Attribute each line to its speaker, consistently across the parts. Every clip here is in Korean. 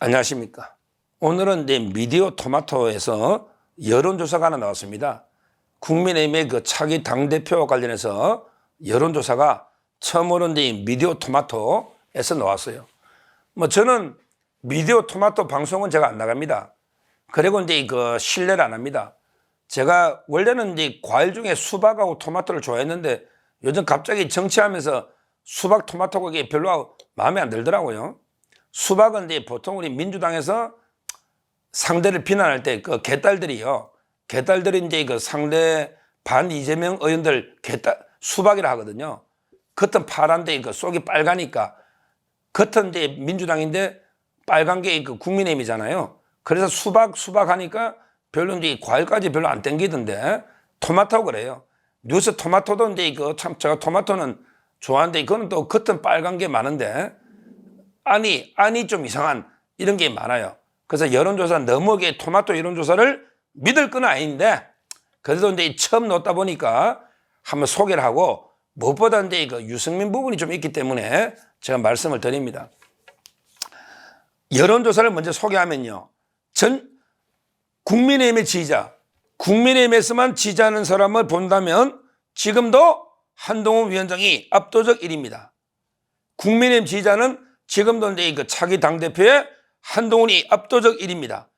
Speaker 1: 안녕하십니까. 오늘은 미디어 토마토에서 여론조사가 하나 나왔습니다. 국민의힘의 그 차기 당대표와 관련해서 여론조사가 처음으로 미디어 토마토에서 나왔어요. 저는 미디어 토마토 방송은 제가 안 나갑니다. 그리고 그 신뢰를 안 합니다. 제가 원래는 과일 중에 수박하고 토마토를 좋아했는데 요즘 갑자기 정치하면서 수박 토마토가 별로 마음에 안 들더라고요. 수박은 보통 우리 민주당에서 상대를 비난할 때 그 개딸들이요. 개딸들이 그 상대 반 이재명 의원들 수박이라 하거든요. 겉은 파란데 그 속이 빨가니까 겉은 민주당인데 빨간 게 그 국민의힘이잖아요. 그래서 수박 하니까 별로 과일까지 별로 안 땡기던데 토마토 그래요. 뉴스 토마토도 참 제가 토마토는 좋아하는데 그거는 또 겉은 빨간 게 많은데 안이 좀 이상한 이런 게 많아요. 그래서 여론조사 너무하게 토마토 여론조사를 믿을 건 아닌데 그래도 처음 넣다 보니까 한번 소개를 하고 무엇보다 그 유승민 부분이 좀 있기 때문에 제가 말씀을 드립니다. 여론조사를 먼저 소개하면요. 국민의힘의 지지자, 국민의힘에서만 지지하는 사람을 본다면 지금도 한동훈 위원장이 압도적 1위입니다. 국민의힘 지지자는 지금도 그 차기 당대표의 한동훈이 압도적 1위입니다.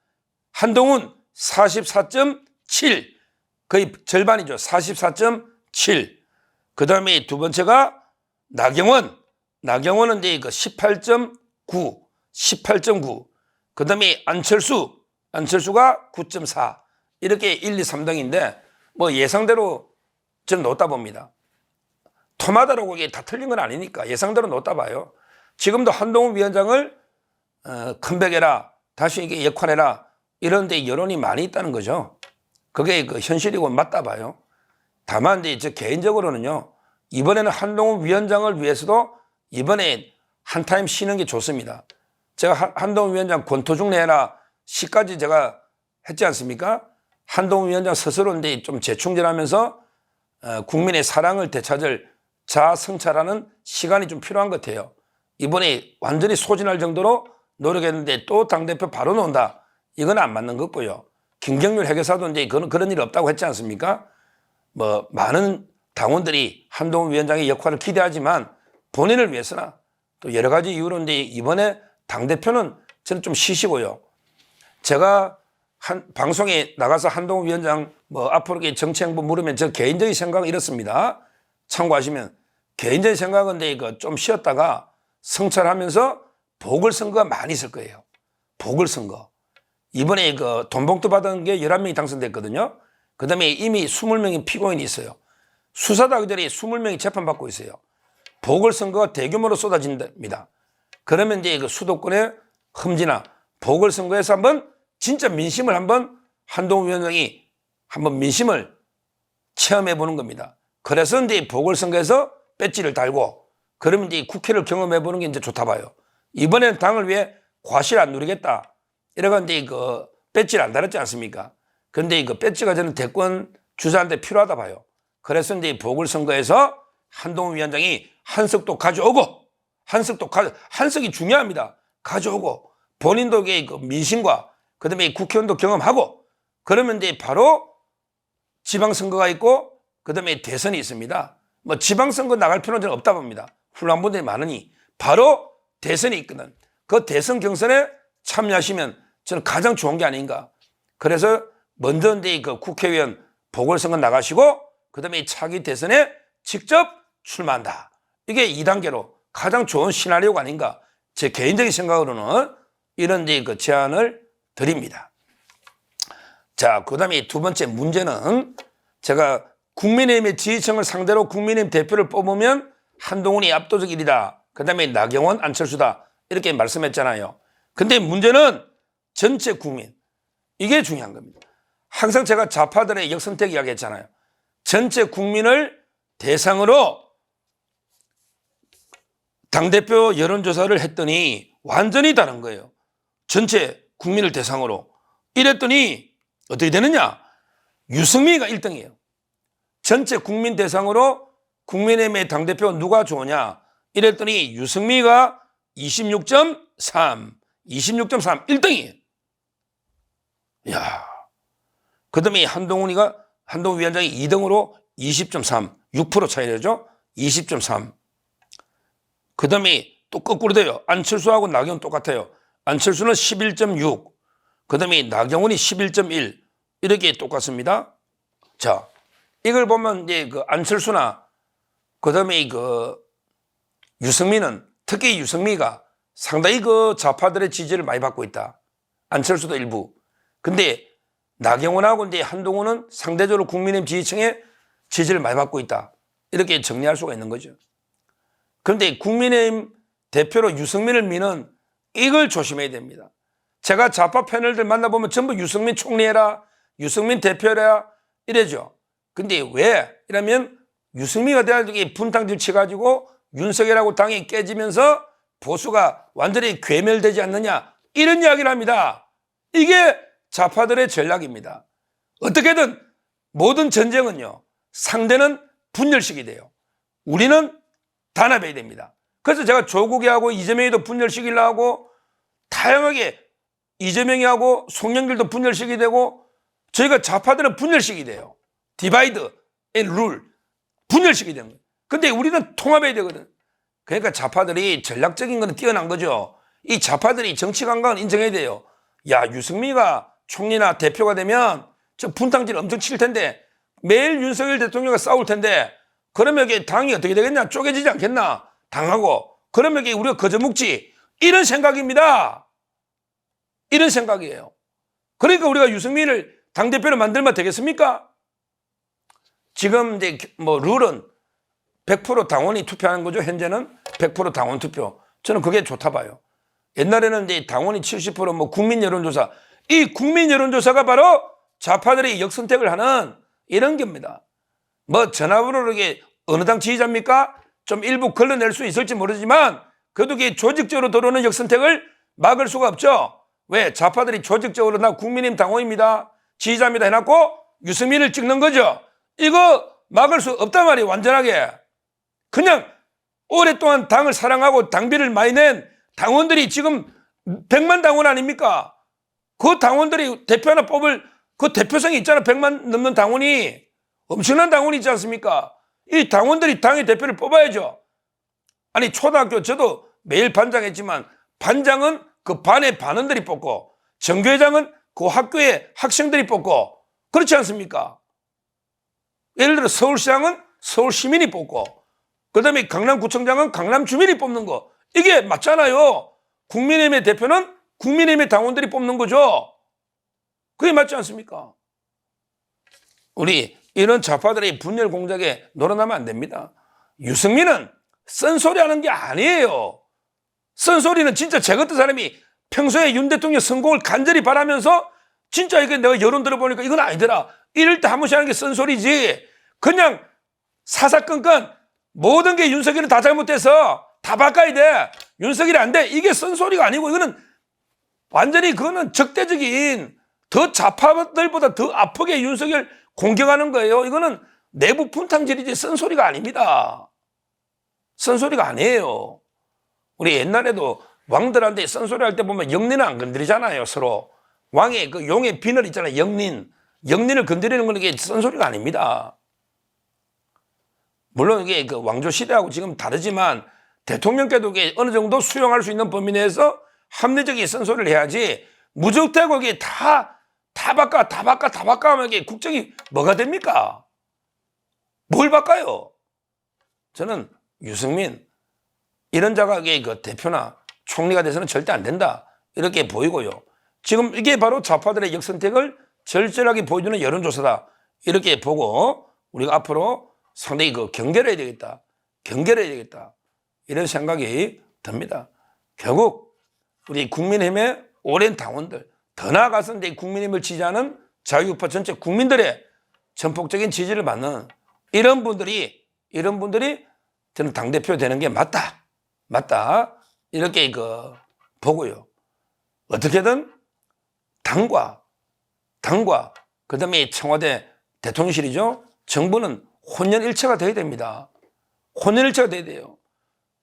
Speaker 1: 한동훈 44.7, 거의 절반이죠. 44.7. 그 다음에 두 번째가 나경원은 그 18.9, 18.9. 그 다음에 안철수가 9.4. 이렇게 1, 2, 3등인데 예상대로 저는 놓다 봅니다. 토마토라고 이게 다 틀린 건 아니니까 예상대로 놓다 봐요. 지금도 한동훈 위원장을 컴백해라, 다시 이게 역할해라 이런 데 여론이 많이 있다는 거죠. 그게 그 현실이고 맞다 봐요. 다만 저 개인적으로는요. 이번에는 한동훈 위원장을 위해서도 이번에 한 타임 쉬는 게 좋습니다. 제가 한동훈 위원장 권토중 내라 시까지 제가 했지 않습니까? 한동훈 위원장 스스로 좀 재충전하면서 국민의 사랑을 되찾을 자아성찰하는 시간이 좀 필요한 것 같아요. 이번에 완전히 소진할 정도로 노력했는데 또 당대표 바로 나온다. 이건 안 맞는 것 같고요. 김경률 회계사도 그런 일 없다고 했지 않습니까? 많은 당원들이 한동훈 위원장의 역할을 기대하지만 본인을 위해서나 또 여러 가지 이유로 이번에 당대표는 저는 좀 쉬시고요. 제가 방송에 나가서 한동훈 위원장 앞으로 정치 행보 물으면 저 개인적인 생각은 이렇습니다. 참고하시면 개인적인 생각은 좀 쉬었다가 성찰하면서 보궐선거가 많이 있을 거예요. 보궐선거. 이번에 그 돈봉투 받은 게 11명이 당선됐거든요. 그 다음에 이미 20명이 피고인이 있어요. 수사당들이 20명이 재판받고 있어요. 보궐선거가 대규모로 쏟아진답니다. 그러면 그 수도권의 험지나 보궐선거에서 한번 진짜 민심을 한동훈 위원장이 한번 민심을 체험해 보는 겁니다. 그래서 보궐선거에서 배지를 달고 그러면 국회를 경험해 보는 게 좋다 봐요. 이번에는 당을 위해 과실 안 누리겠다. 이래가 그 배지를 안 달았지 않습니까? 그런데 그 배지가 저는 대권 주자한테 필요하다 봐요. 그래서 보궐선거에서 한동훈 위원장이 한석도 가져오고 한석이 중요합니다. 가져오고 본인도 그 민심과 그다음에 국회의원도 경험하고 그러면 바로 지방선거가 있고 그다음에 대선이 있습니다. 지방선거 나갈 필요는 저는 없다 봅니다. 훌륭한 분들이 많으니 바로 대선이 있거든. 그 대선 경선에 참여하시면 저는 가장 좋은 게 아닌가. 그래서 먼저 그 국회의원 보궐선거 나가시고 그다음에 차기 대선에 직접 출마한다. 이게 2단계로 가장 좋은 시나리오가 아닌가. 제 개인적인 생각으로는 이런 그 제안을 드립니다. 자, 그다음에 두 번째 문제는 제가 국민의힘의 지지층을 상대로 국민의힘 대표를 뽑으면 한동훈이 압도적 1위다. 그다음에 나경원, 안철수다. 이렇게 말씀했잖아요. 근데 문제는 전체 국민. 이게 중요한 겁니다. 항상 제가 좌파들의 역선택 이야기했잖아요. 전체 국민을 대상으로 당대표 여론조사를 했더니 완전히 다른 거예요. 전체 국민을 대상으로. 이랬더니 어떻게 되느냐? 유승민이가 1등이에요. 전체 국민 대상으로 국민의힘의 당대표 누가 좋으냐? 이랬더니 유승민이가 26.3, 26.3, 1등이에요. 이야. 그 다음에 한동훈 위원장이 2등으로 20.3, 6% 차이 나죠? 20.3. 그 다음에 또 거꾸로 돼요. 안철수하고 나경원 똑같아요. 안철수는 11.6, 그 다음에 나경원이 11.1, 이렇게 똑같습니다. 자, 이걸 보면 이제 그 안철수나 그 다음에 그 유승민은, 특히 유승민이가 상당히 그 좌파들의 지지를 많이 받고 있다. 안철수도 일부. 근데 나경원하고 이제 한동훈은 상대적으로 국민의힘 지지층의 지지를 많이 받고 있다. 이렇게 정리할 수가 있는 거죠. 그런데 국민의힘 대표로 유승민을 미는 이걸 조심해야 됩니다. 제가 좌파 패널들 만나보면 전부 유승민 총리해라, 유승민 대표해라 이래죠. 근데 왜? 이러면 유승민이 대한민국이 분탕질 쳐가지고 윤석열하고 당이 깨지면서 보수가 완전히 괴멸되지 않느냐, 이런 이야기를 합니다. 이게 좌파들의 전략입니다. 어떻게든 모든 전쟁은요, 상대는 분열식이 돼요. 우리는 단합해야 됩니다. 그래서 제가 조국이하고 이재명이도 분열식이려 하고, 다양하게 이재명이하고 송영길도 분열식이 되고, 저희가 좌파들은 분열식이 돼요. 디바이드 앤 룰, 분열식이 되는 거예요. 근데 우리는 통합해야 되거든. 그러니까 좌파들이 전략적인 건 뛰어난 거죠. 이 좌파들이 정치 감각은 인정해야 돼요. 야, 유승민이가 총리나 대표가 되면 저 분탕질 엄청 칠 텐데, 매일 윤석열 대통령과 싸울 텐데, 그러면 이게 당이 어떻게 되겠냐? 쪼개지지 않겠나? 당하고. 그러면 이게 우리가 거저먹지. 이런 생각입니다. 이런 생각이에요. 그러니까 우리가 유승민을 당대표로 만들면 되겠습니까? 지금 이제 뭐 룰은 100% 당원이 투표하는 거죠. 현재는 100% 당원 투표. 저는 그게 좋다 봐요. 옛날에는 이제 당원이 70%뭐 국민 여론조사. 이 국민 여론조사가 바로 좌파들이 역선택을 하는 이런 겁니다. 뭐 전화번호로 이게 어느 당 지지자입니까? 좀 일부 걸러낼 수 있을지 모르지만 그래도 이게 조직적으로 들어오는 역선택을 막을 수가 없죠. 왜? 좌파들이 조직적으로 나 국민의힘 당원입니다, 지지자입니다 해놓고 유승민을 찍는 거죠. 이거 막을 수 없단 말이에요. 완전하게. 그냥 오랫동안 당을 사랑하고 당비를 많이 낸 당원들이 지금 100만 당원 아닙니까? 그 당원들이 대표 하나 뽑을 그 대표성이 있잖아. 100만 넘는 당원이. 엄청난 당원이 있지 않습니까? 이 당원들이 당의 대표를 뽑아야죠. 아니, 초등학교 저도 매일 반장했지만 반장은 그 반의 반원들이 뽑고 정교회장은 그 학교의 학생들이 뽑고 그렇지 않습니까? 예를 들어 서울시장은 서울 시민이 뽑고 그 다음에 강남구청장은 강남 주민이 뽑는 거, 이게 맞잖아요. 국민의힘의 대표는 국민의힘의 당원들이 뽑는 거죠. 그게 맞지 않습니까? 우리 이런 좌파들의 분열 공작에 놀아나면 안 됩니다. 유승민은 쓴소리 하는 게 아니에요. 쓴소리는 진짜 제 같은 사람이 평소에 윤 대통령 성공을 간절히 바라면서 진짜 이게 내가 여론 들어보니까 이건 아니더라, 이럴 때 한 번씩 하는 게 쓴소리지, 그냥 사사건건 모든 게 윤석열은 다 잘못돼서 다 바꿔야 돼, 윤석열이 안 돼, 이게 쓴소리가 아니고 이거는 완전히 그거는 적대적인, 더 좌파들보다 더 아프게 윤석열 공격하는 거예요. 이거는 내부 분탕질이지 쓴소리가 아닙니다. 쓴소리가 아니에요. 우리 옛날에도 왕들한테 쓴소리 할 때 보면 영린은 안 건드리잖아요. 서로 왕의 그 용의 비늘 있잖아요. 영린을 건드리는 건 이게 쓴소리가 아닙니다. 물론 이게 그 왕조 시대하고 지금 다르지만 대통령께도 이게 어느 정도 수용할 수 있는 범위 내에서 합리적인 쓴소리를 해야지, 무턱대고 이게 다 바꿔 하면 이게 국정이 뭐가 됩니까? 뭘 바꿔요? 저는 유승민 이런 자가 그 대표나 총리가 돼서는 절대 안 된다, 이렇게 보이고요. 지금 이게 바로 좌파들의 역선택을 절절하게 보여주는 여론조사다, 이렇게 보고 우리가 앞으로 상당히 그 경계를 해야 되겠다, 이런 생각이 듭니다. 결국 우리 국민의힘의 오랜 당원들, 더 나아가서 이제 국민의힘을 지지하는 자유우파 전체 국민들의 전폭적인 지지를 받는 이런 분들이 저는 당대표 되는 게 맞다 이렇게 보고요. 어떻게든 당과 그다음에 청와대 대통령실이죠, 정부는 혼연일체가 돼야 됩니다. 혼연일체가 돼야 돼요.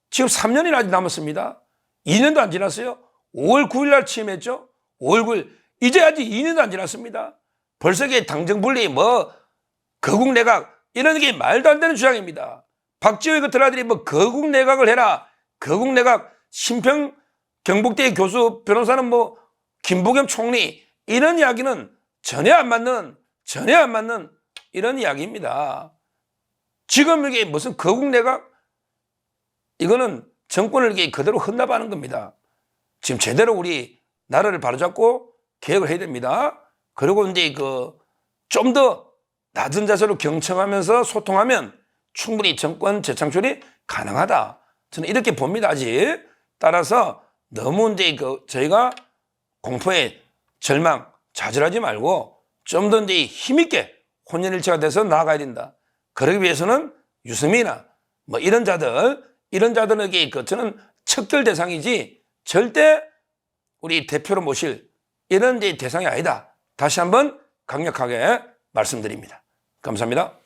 Speaker 1: 지금 3년이나 아직 남았습니다. 2년도 안 지났어요. 5월 9일 날 취임했죠. 5월 9일. 이제 아직 2년도 안 지났습니다. 벌써 이게 당정분리 뭐 거국내각 이런 게 말도 안 되는 주장입니다. 박지원 그 드라들이 뭐 거국내각을 해라. 거국내각 심평 경북대 교수 변호사는 뭐 김부겸 총리 이런 이야기는 전혀 안 맞는 이런 이야기입니다. 지금 이게 무슨 거국내각 이거는 정권을 이게 그대로 헌납하는 겁니다. 지금 제대로 우리 나라를 바로잡고 개혁을 해야 됩니다. 그리고 이제 좀 더 낮은 자세로 경청하면서 소통하면 충분히 정권 재창출이 가능하다. 저는 이렇게 봅니다. 아직. 따라서 너무 이제 저희가 공포에 절망, 좌절하지 말고 좀 더 이제 힘있게 혼연일체가 돼서 나아가야 된다. 그러기 위해서는 유승민이나 뭐 이런 자들에게 저는 척결 대상이지 절대 우리 대표로 모실 이런 이제 대상이 아니다. 다시 한번 강력하게 말씀드립니다. 감사합니다.